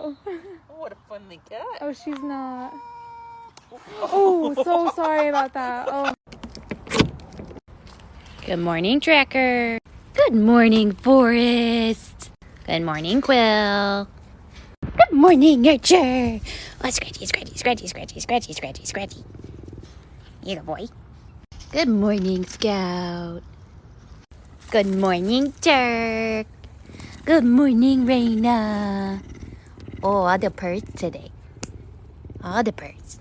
Oh. What a friendly cat. Oh, she's not. Oh, so sorry about that. Oh. Good morning, Tracker. Good morning, Forest. Good morning, Quill. Good morning, Archer. Oh, scratchy, scratchy, scratchy, scratchy, scratchy, scratchy, scratchy. You go, boy. Good morning, Scout. Good morning, Turk. Good morning, Raina. Oh, all the birds today. All the birds.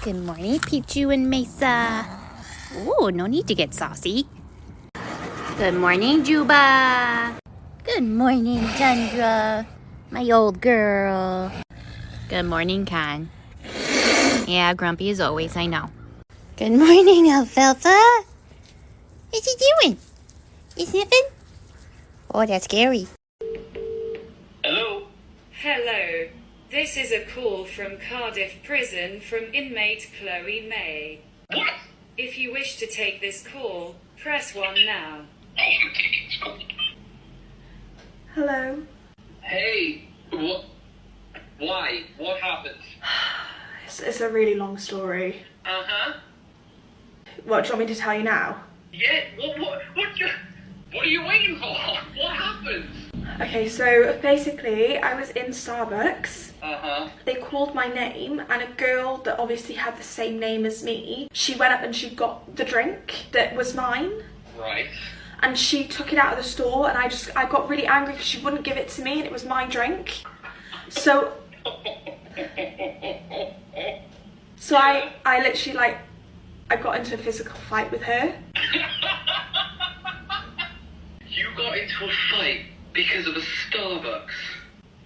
Good morning, Pichu and Mesa. Oh, no need to get saucy. Good morning, Juba. Good morning, Tundra. My old girl. Good morning, Khan. Yeah, grumpy as always, I know. Good morning, Alfalfa. What's he doing? You sniffing? Oh, that's scary. Hello? Hello. This is a call from Cardiff Prison from inmate Chloe May. What? If you wish to take this call, press 1 now. Hello. Hey, what? Why? What happened? It's a really long story. Uh-huh. What, do you want me to tell you now? Yeah, what are you waiting for? What happened? Okay, so basically, I was in Starbucks. Uh-huh. They called my name, and a girl that obviously had the same name as me, she went up and she got the drink that was mine. Right. And she took it out of the store, and I got really angry because she wouldn't give it to me, and it was my drink. So I literally, like, I got into a physical fight with her. You got into a fight because of a Starbucks?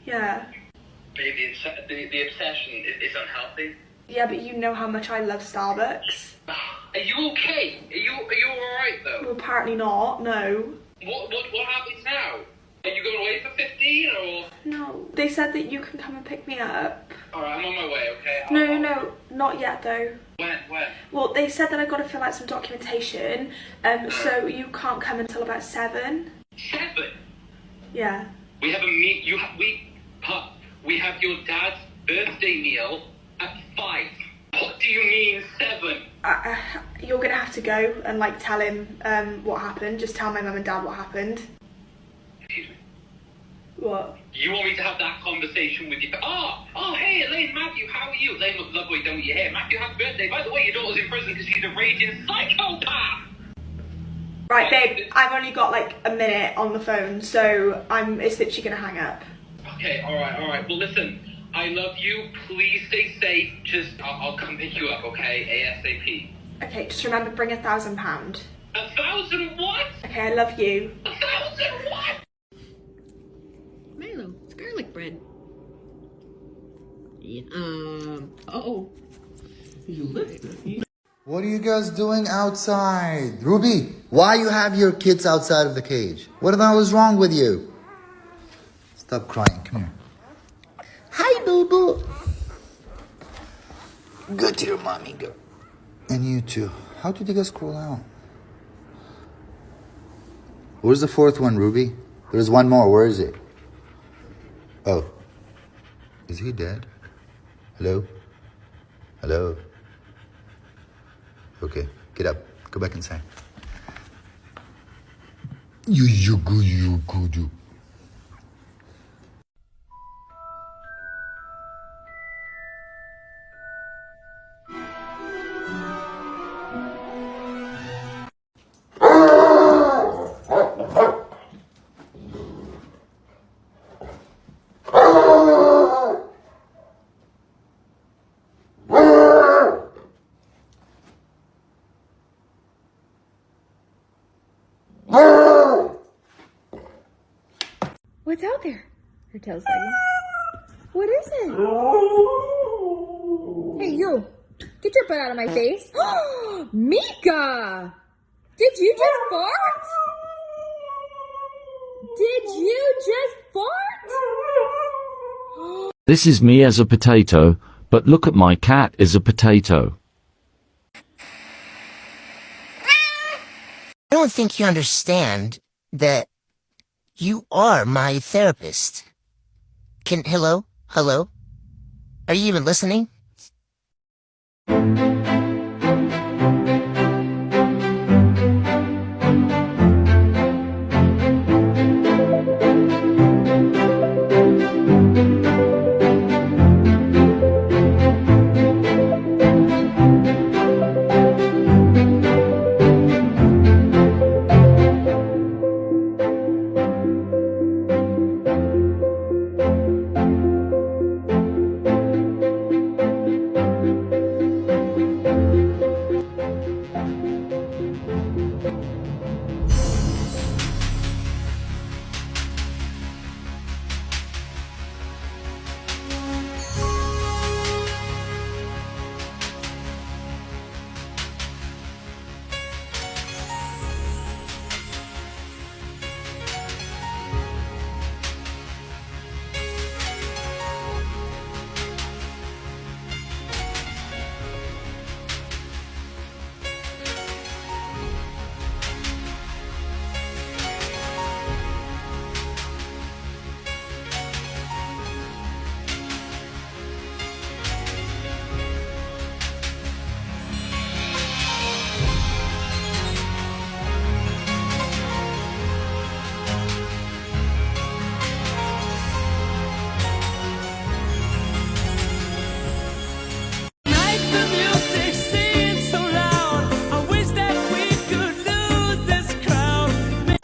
Yeah. Baby, the obsession is unhealthy. Yeah, but you know how much I love Starbucks. Are you okay? Are you alright though? Well, apparently not, no. What happens now? Are you going away for 15 or? No. They said that you can come and pick me up. Alright, I'm on my way, okay? No, not yet though. When? Well, they said that I got to fill out some documentation, so you can't come until about 7. 7? Yeah. We have a meet. We have your dad's birthday meal at 5. What do you mean 7? You're gonna have to go and like tell him what happened. Just tell my mum and dad what happened. Excuse me. What? You want me to have that conversation with you? Oh, hey, Elaine, Matthew, how are you? Elaine looks lovely, don't you? Hey, Matthew, happy birthday. By the way, your daughter's in prison because she's a raging psychopath. Right, babe. I've only got like a minute on the phone, so it's literally gonna hang up. Okay, all right. Well, listen, I love you. Please stay safe. I'll come pick you up, okay? ASAP. Okay, just remember, bring £1,000. 1,000 what? Okay, I love you. 1,000 what? Milo, it's garlic bread. Yeah, What are you guys doing outside? Ruby, why you have your kids outside of the cage? What the hell is wrong with you? Stop crying, come here. Hi, boo-boo. Good to your mommy, girl. And you too. How did you guys crawl out? Where's the 4th one, Ruby? There's one more, where is it? Oh. Is he dead? Hello? Hello? Okay, get up. Go back inside. You go. What's out there? Her tail's wagging. What is it? Hey, you! Get your butt out of my face! Mika! Did you just fart? Did you just fart? This is me as a potato, but look at my cat is a potato. I don't think you understand that you are my therapist. Hello? Hello? Are you even listening?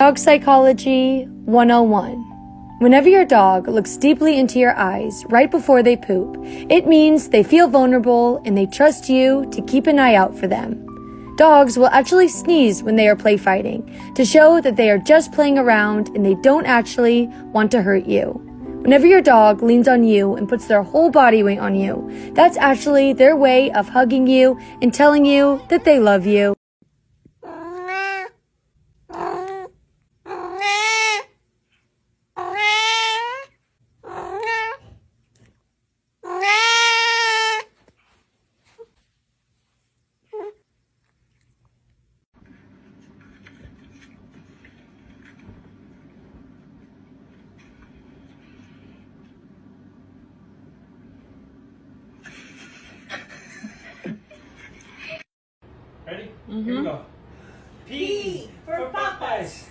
Dog Psychology 101. Whenever your dog looks deeply into your eyes right before they poop, it means they feel vulnerable and they trust you to keep an eye out for them. Dogs will actually sneeze when they are play fighting to show that they are just playing around and they don't actually want to hurt you. Whenever your dog leans on you and puts their whole body weight on you, that's actually their way of hugging you and telling you that they love you. Ready? Here we go. P for Popeyes.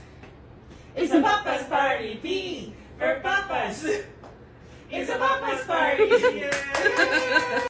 It's a Popeyes party. P for Popeyes. It's a Popeyes party. Yeah.